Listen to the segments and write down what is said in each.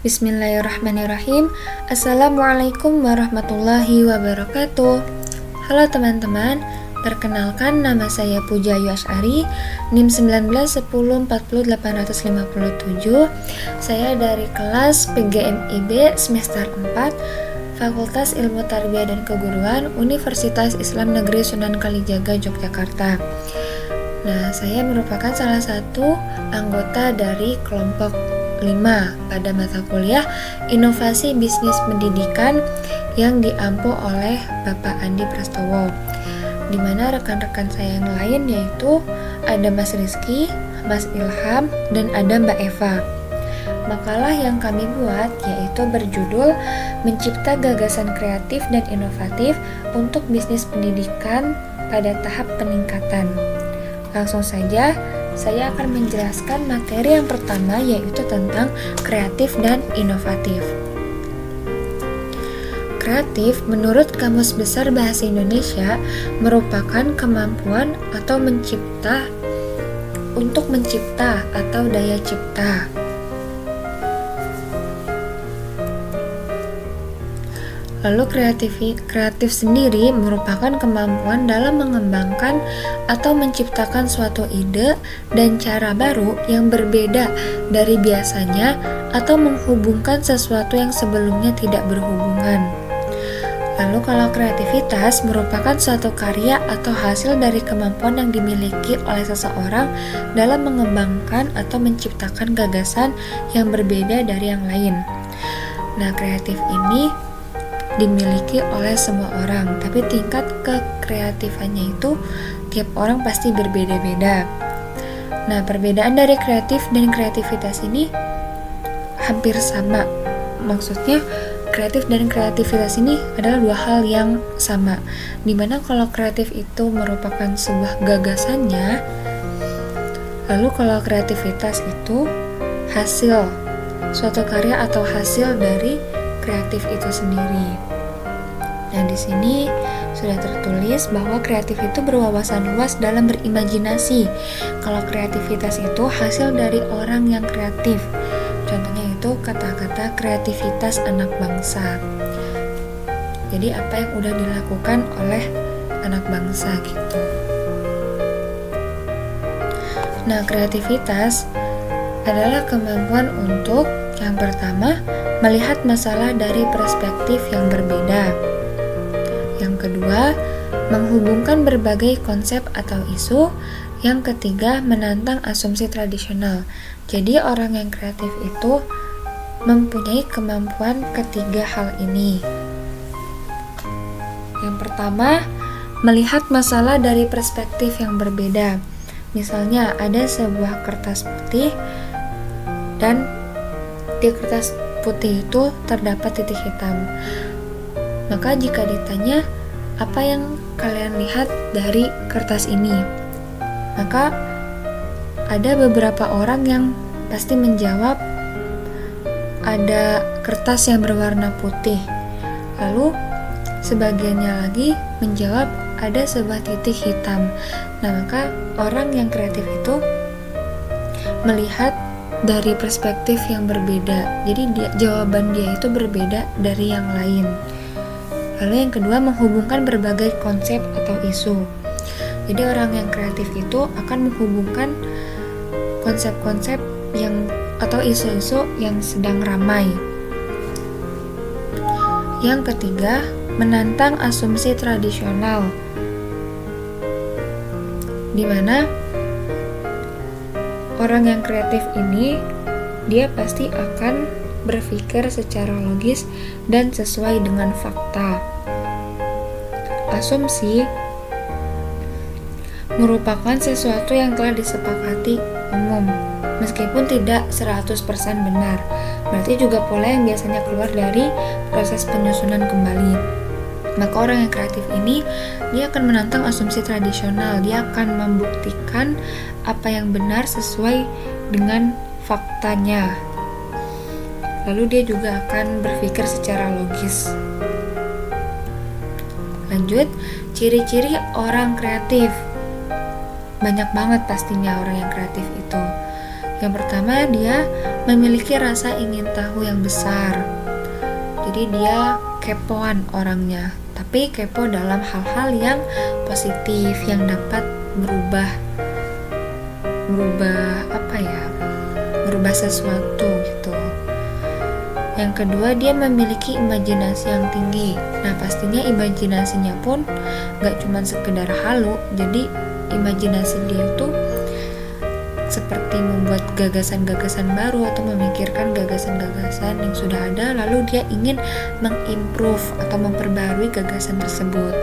Bismillahirrahmanirrahim. Assalamualaikum warahmatullahi wabarakatuh. Halo teman-teman, perkenalkan nama saya Puja Ayu Asy'ari, NIM 1910400857. Saya dari kelas PGMIB semester 4, Fakultas Ilmu Tarbiyah dan Keguruan, Universitas Islam Negeri Sunan Kalijaga, Yogyakarta. Nah, saya merupakan salah satu anggota dari kelompok 5 pada mata kuliah Inovasi Bisnis Pendidikan yang diampu oleh Bapak Andi Prastowo, di mana rekan-rekan saya yang lain yaitu ada Mas Rizky, Mas Ilham, dan ada Mbak Eva. Makalah yang kami buat yaitu berjudul Mencipta Gagasan Kreatif dan Inovatif untuk Bisnis Pendidikan pada Tahap Peningkatan. Langsung saja, saya akan menjelaskan materi yang pertama yaitu tentang kreatif dan inovatif. Kreatif menurut Kamus Besar Bahasa Indonesia merupakan kemampuan atau mencipta atau daya cipta. Lalu kreatif sendiri merupakan kemampuan dalam mengembangkan atau menciptakan suatu ide dan cara baru yang berbeda dari biasanya atau menghubungkan sesuatu yang sebelumnya tidak berhubungan. Lalu kalau kreativitas merupakan suatu karya atau hasil dari kemampuan yang dimiliki oleh seseorang dalam mengembangkan atau menciptakan gagasan yang berbeda dari yang lain. Nah, kreatif ini dimiliki oleh semua orang, tapi tingkat kekreatifannya itu tiap orang pasti berbeda-beda. Nah, perbedaan dari kreatif dan kreativitas ini hampir sama. Maksudnya, kreatif dan kreativitas ini adalah dua hal yang sama, dimana kalau kreatif itu merupakan sebuah gagasannya, lalu kalau kreativitas itu hasil suatu karya atau hasil dari kreatif itu sendiri. Nah, di sini sudah tertulis bahwa kreatif itu berwawasan luas dalam berimajinasi. Kalau kreativitas itu hasil dari orang yang kreatif. Contohnya itu kata-kata kreativitas anak bangsa. Jadi apa yang udah dilakukan oleh anak bangsa gitu. Nah, kreativitas adalah kemampuan untuk yang pertama, melihat masalah dari perspektif yang berbeda. Yang kedua, menghubungkan berbagai konsep atau isu. Yang ketiga, menantang asumsi tradisional. Jadi orang yang kreatif itu mempunyai kemampuan ketiga hal ini. Yang pertama, melihat masalah dari perspektif yang berbeda. Misalnya ada sebuah kertas putih dan di kertas putih itu terdapat titik hitam. Maka jika ditanya apa yang kalian lihat dari kertas ini, maka ada beberapa orang yang pasti menjawab ada kertas yang berwarna putih. Lalu sebagiannya lagi menjawab ada sebuah titik hitam. Nah, maka orang yang kreatif itu melihat dari perspektif yang berbeda. Jadi jawaban dia itu berbeda dari yang lain. Lalu yang kedua, menghubungkan berbagai konsep atau isu. Jadi orang yang kreatif itu akan menghubungkan konsep-konsep yang atau isu-isu yang sedang ramai. Yang ketiga, menantang asumsi tradisional. Di mana orang yang kreatif ini, dia pasti akan berpikir secara logis dan sesuai dengan fakta. Asumsi merupakan sesuatu yang telah disepakati umum, meskipun tidak 100% benar. Berarti juga pola yang biasanya keluar dari proses penyusunan kembali. Maka orang yang kreatif ini, dia akan menantang asumsi tradisional. Dia akan membuktikan apa yang benar sesuai dengan faktanya. Lalu dia juga akan berpikir secara logis. Lanjut, ciri-ciri orang kreatif. Banyak banget pastinya orang yang kreatif itu. Yang pertama, dia memiliki rasa ingin tahu yang besar. Jadi dia kepoan orangnya, tapi kepo dalam hal-hal yang positif yang dapat merubah sesuatu gitu. Yang kedua, dia memiliki imajinasi yang tinggi. Nah, pastinya imajinasinya pun gak cuma sekedar halu. Jadi imajinasi dia itu seperti membuat gagasan-gagasan baru atau memikirkan gagasan-gagasan yang sudah ada, lalu dia ingin mengimprove atau memperbarui gagasan tersebut.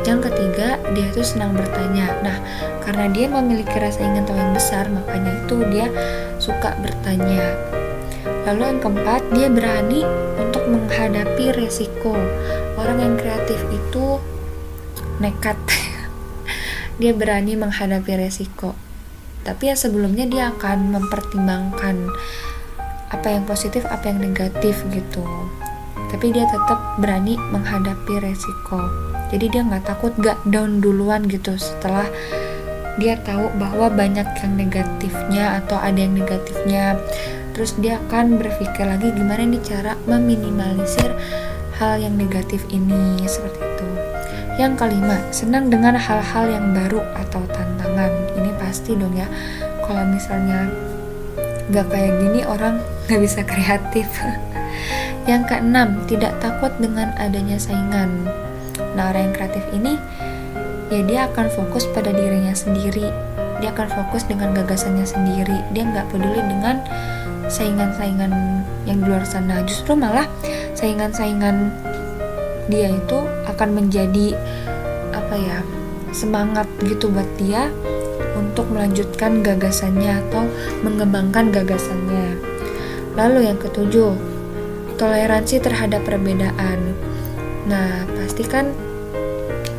Yang ketiga, dia itu senang bertanya. Nah, karena dia memiliki rasa ingin tahu yang besar, makanya itu dia suka bertanya. Lalu yang keempat, dia berani untuk menghadapi resiko. Orang yang kreatif itu nekat. Dia berani menghadapi resiko. Tapi ya sebelumnya dia akan mempertimbangkan apa yang positif, apa yang negatif gitu. Tapi dia tetap berani menghadapi resiko. Jadi dia gak takut, gak down duluan gitu setelah dia tahu bahwa banyak yang negatifnya atau ada yang negatifnya. Terus dia akan berpikir lagi gimana nih cara meminimalisir hal yang negatif ini, seperti itu. Yang kelima, senang dengan hal-hal yang baru atau tantangan. Ini pasti dong ya, kalau misalnya gak kayak gini orang gak bisa kreatif. Yang keenam, tidak takut dengan adanya saingan. Nah, orang yang kreatif ini ya dia akan fokus pada dirinya sendiri. Dia akan fokus dengan gagasannya sendiri. Dia gak peduli dengan saingan-saingan yang di luar sana. Justru malah saingan-saingan dia itu akan menjadi semangat gitu buat dia untuk melanjutkan gagasannya atau mengembangkan gagasannya. Lalu yang ketujuh, toleransi terhadap perbedaan. Nah, pasti kan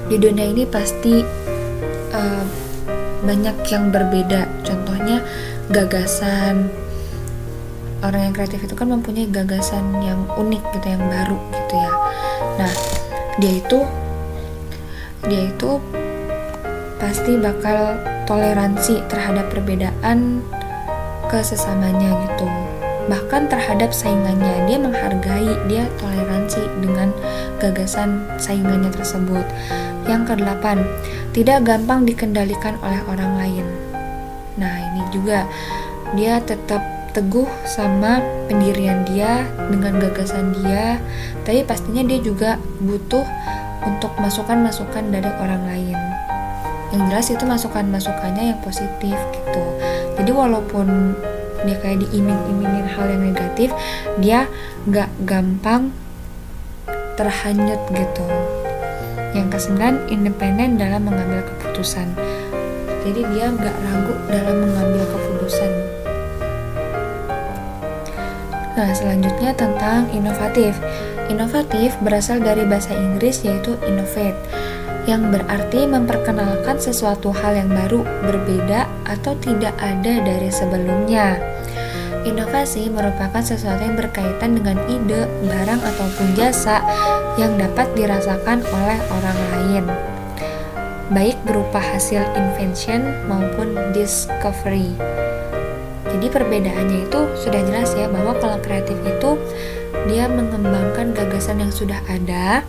di dunia ini pasti banyak yang berbeda. Contohnya gagasan. Orang yang kreatif itu kan mempunyai gagasan yang unik gitu, yang baru gitu ya. Nah, dia itu pasti bakal toleransi terhadap perbedaan ke sesamanya gitu. Bahkan terhadap saingannya, dia menghargai, dia toleransi dengan gagasan saingannya tersebut. Yang kedelapan, tidak gampang dikendalikan oleh orang lain. Nah, ini juga dia tetap teguh sama pendirian dia dengan gagasan dia, tapi pastinya dia juga butuh untuk masukan-masukan dari orang lain. Yang jelas itu masukan-masukannya yang positif gitu. Jadi walaupun dia kayak diiming-imingin hal yang negatif, dia gak gampang terhanyut gitu. Yang kesembilan, independen dalam mengambil keputusan. Jadi dia gak ragu dalam mengambil keputusan. Nah, selanjutnya tentang inovatif. Inovatif berasal dari bahasa Inggris yaitu innovate, yang berarti memperkenalkan sesuatu hal yang baru, berbeda, atau tidak ada dari sebelumnya. Inovasi merupakan sesuatu yang berkaitan dengan ide, barang, ataupun jasa yang dapat dirasakan oleh orang lain, baik berupa hasil invention maupun discovery. Jadi perbedaannya itu sudah jelas ya, bahwa kalau kreatif itu dia mengembangkan gagasan yang sudah ada.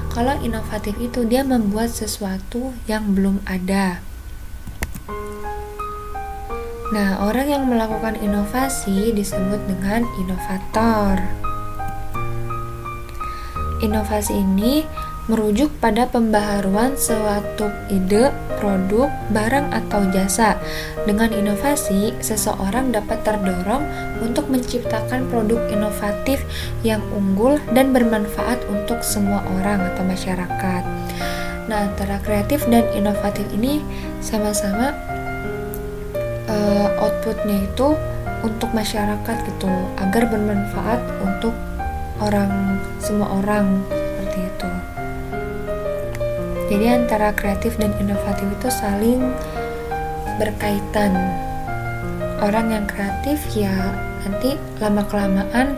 Kalau inovatif itu dia membuat sesuatu yang belum ada. Nah, orang yang melakukan inovasi disebut dengan inovator. Inovasi ini merujuk pada pembaharuan suatu ide, produk, barang, atau jasa. Dengan inovasi, seseorang dapat terdorong untuk menciptakan produk inovatif yang unggul dan bermanfaat untuk semua orang atau masyarakat. Nah, antara kreatif dan inovatif ini sama-sama outputnya itu untuk masyarakat gitu, agar bermanfaat untuk semua orang, seperti itu. Jadi antara kreatif dan inovatif itu saling berkaitan. Orang yang kreatif ya nanti lama-kelamaan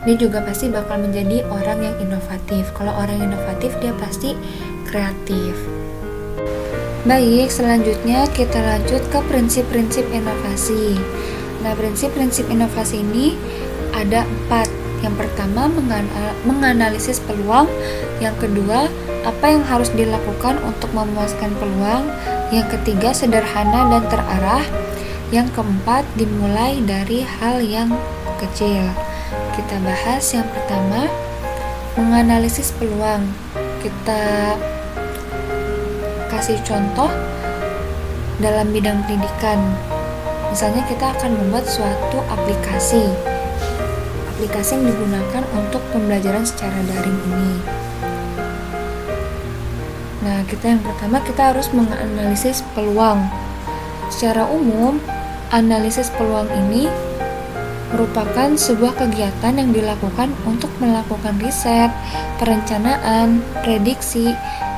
dia juga pasti bakal menjadi orang yang inovatif. Kalau orang yang inovatif dia pasti kreatif. Baik, selanjutnya kita lanjut ke prinsip-prinsip inovasi. Nah, prinsip-prinsip inovasi ini ada 4. Yang pertama, menganalisis peluang. Yang kedua, apa yang harus dilakukan untuk memuaskan peluang. Yang ketiga, sederhana dan terarah. Yang keempat, dimulai dari hal yang kecil. Kita bahas yang pertama, menganalisis peluang. Kita kasih contoh dalam bidang pendidikan. Misalnya kita akan membuat suatu aplikasi yang digunakan untuk pembelajaran secara daring ini. Nah, yang pertama kita harus menganalisis peluang. Secara umum, analisis peluang ini merupakan sebuah kegiatan yang dilakukan untuk melakukan riset, perencanaan, prediksi,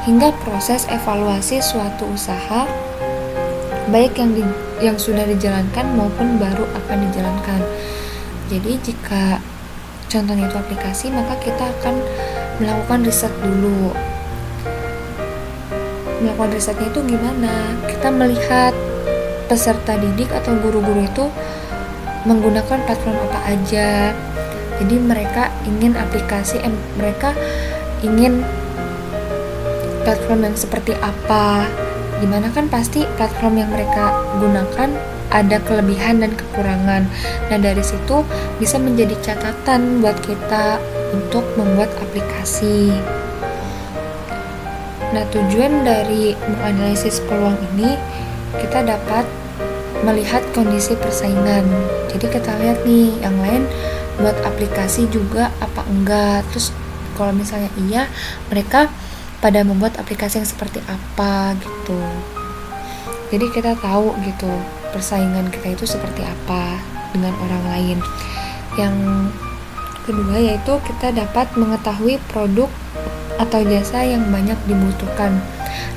hingga proses evaluasi suatu usaha, baik yang sudah dijalankan maupun baru akan dijalankan. Jadi jika contohnya itu aplikasi, maka kita akan melakukan riset dulu. Melakukan risetnya itu gimana? Kita melihat peserta didik atau guru-guru itu menggunakan platform apa aja. Jadi mereka ingin platform yang seperti apa. Dimana kan pasti platform yang mereka gunakan ada kelebihan dan kekurangan. Nah, dari situ bisa menjadi catatan buat kita untuk membuat aplikasi. Nah, tujuan dari menganalisis peluang ini, kita dapat melihat kondisi persaingan. Jadi kita lihat nih, yang lain buat aplikasi juga apa enggak. Terus kalau misalnya iya, mereka pada membuat aplikasi yang seperti apa gitu. Jadi kita tahu gitu persaingan kita itu seperti apa dengan orang lain. Yang kedua yaitu kita dapat mengetahui produk atau jasa yang banyak dibutuhkan.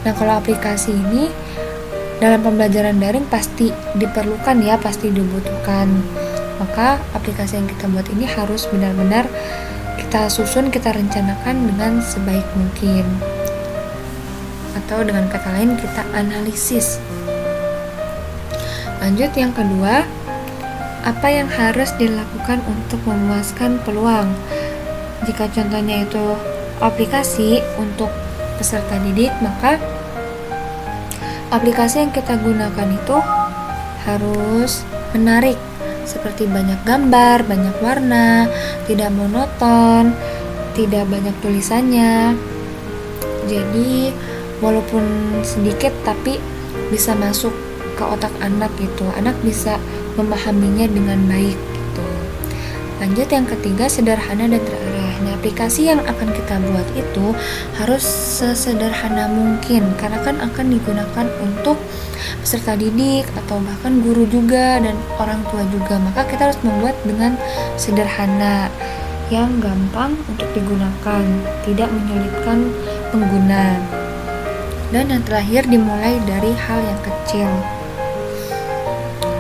Nah, kalau aplikasi ini dalam pembelajaran daring pasti diperlukan ya, pasti dibutuhkan. Maka aplikasi yang kita buat ini harus benar-benar kita susun, kita rencanakan dengan sebaik mungkin. Atau dengan kata lain, kita analisis. Lanjut yang kedua, apa yang harus dilakukan untuk memuaskan peluang? Jika contohnya itu aplikasi untuk peserta didik, maka aplikasi yang kita gunakan itu harus menarik, seperti banyak gambar, banyak warna, tidak monoton, tidak banyak tulisannya. Jadi walaupun sedikit tapi bisa masuk ke otak anak gitu. Anak bisa memahaminya dengan baik gitu. Lanjut yang ketiga, sederhana dan terarah. Nah, aplikasi yang akan kita buat itu harus sesederhana mungkin, karena kan akan digunakan untuk peserta didik atau bahkan guru juga dan orang tua juga. Maka kita harus membuat dengan sederhana, yang gampang untuk digunakan, tidak menyulitkan pengguna. Dan yang terakhir, dimulai dari hal yang kecil.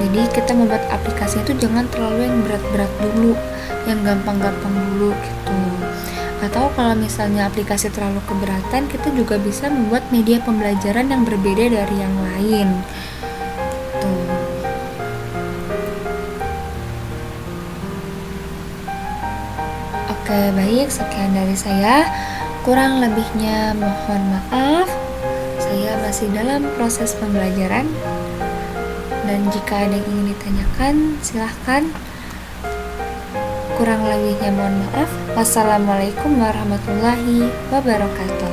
Jadi kita membuat aplikasi itu jangan terlalu yang berat-berat dulu, yang gampang-gampang dulu gitu. Atau kalau misalnya aplikasi terlalu keberatan, kita juga bisa membuat media pembelajaran yang berbeda dari yang lain. Tuh. Oke, baik, sekian dari saya. Kurang lebihnya mohon maaf. Saya masih dalam proses pembelajaran. Dan jika ada yang ingin ditanyakan, silahkan. Kurang lebihnya mohon maaf. Wassalamualaikum warahmatullahi wabarakatuh.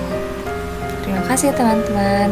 Terima kasih teman-teman.